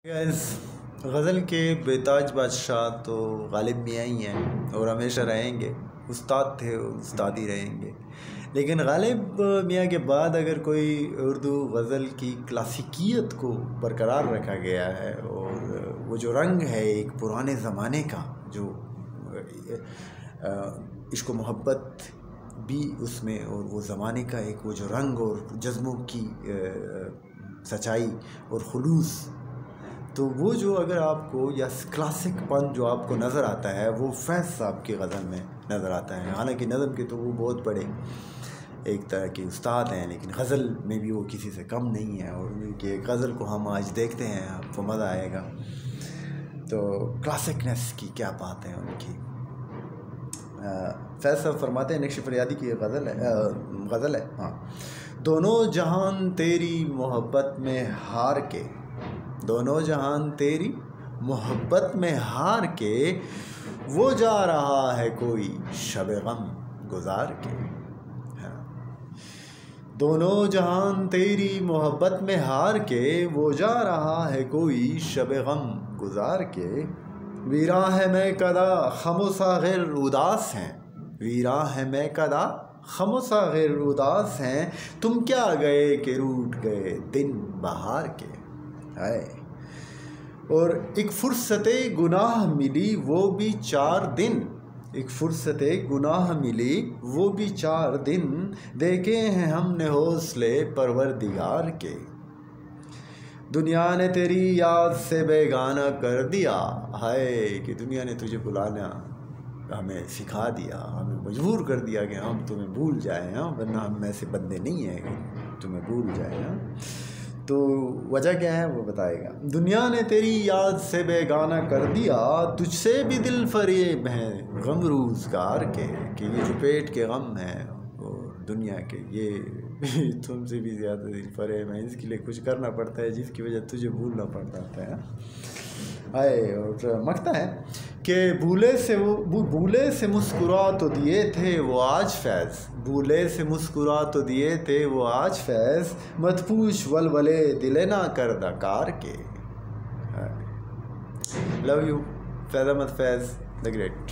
Guys, غزل کے بیتاج بادشاہ تو غالب میاں ہی ہیں اور ہمیشہ رہیں گے۔ استاد تھے اور استاد ہی رہیں گے۔ لیکن غالب میاں کے بعد اگر کوئی اردو غزل کی کلاسیکیت کو برقرار رکھا گیا ہے اور وہ جو رنگ ہے ایک پرانے زمانے کا، جو عشق و محبت بھی اس میں، اور وہ زمانے کا ایک وہ جو رنگ اور جذبوں کی سچائی اور خلوص، تو وہ جو اگر آپ کو یا کلاسک پن جو آپ کو نظر آتا ہے وہ فیض صاحب کی غزل میں نظر آتا ہے۔ حالانکہ نظم کے تو وہ بہت بڑے ایک طرح کے استاد ہیں، لیکن غزل میں بھی وہ کسی سے کم نہیں ہے، اور ان کی غزل کو ہم آج دیکھتے ہیں، آپ کو مزہ آئے گا۔ تو کلاسکنیس کی کیا بات ہے ان کی۔ فیض صاحب فرماتے ہیں، نقش فریادی کی غزل ہے، ہاں، دونوں جہان تیری محبت میں ہار کے، دونوں جہان تیری محبت میں ہار کے، وہ جا رہا ہے کوئی شب غم گزار کے۔ دونوں جہان تیری محبت میں ہار کے، وہ جا رہا ہے کوئی شب غم گزار کے۔ ویراں ہے میں کدا خم و ساغر اداس ہیں، ویراں ہے میں کدا خم و ساغر اداس ہیں، تم کیا گئے کہ روٹ گئے دن بہار کے۔ اور ایک فرصت گناہ ملی وہ بھی 4 دن، ایک فرصت گناہ ملی وہ بھی 4 دن، دیکھے ہیں ہم نے حوصلے پروردگار کے۔ دنیا نے تیری یاد سے بیگانہ کر دیا، ہائے کہ دنیا نے تجھے بلانا ہمیں سکھا دیا، ہمیں مجبور کر دیا کہ ہم تمہیں بھول جائیں، ورنہ ہم ایسے بندے نہیں ہیں کہ تمہیں بھول جائیں۔ تو وجہ کیا ہے وہ بتائے گا۔ دنیا نے تیری یاد سے بیگانہ کر دیا، تجھ سے بھی دل فریب ہیں غم روزگار کے، کہ یہ جو پیٹ کے غم ہیں اور دنیا کے، یہ تم سے بھی زیادہ دل فریب ہیں، اس کے لیے کچھ کرنا پڑتا ہے جس کی وجہ تجھے بھولنا پڑتا ہے۔ اور مکتا ہے کہ بھولے سے مسکرا تو دیے تھے وہ آج فیض، بھولے سے مسکرا تو دیے تھے وہ آج فیض، مت پوچھ ولولے دل نہ کردہ کار کے۔ Love you, Faiz Ahmed Faiz the great.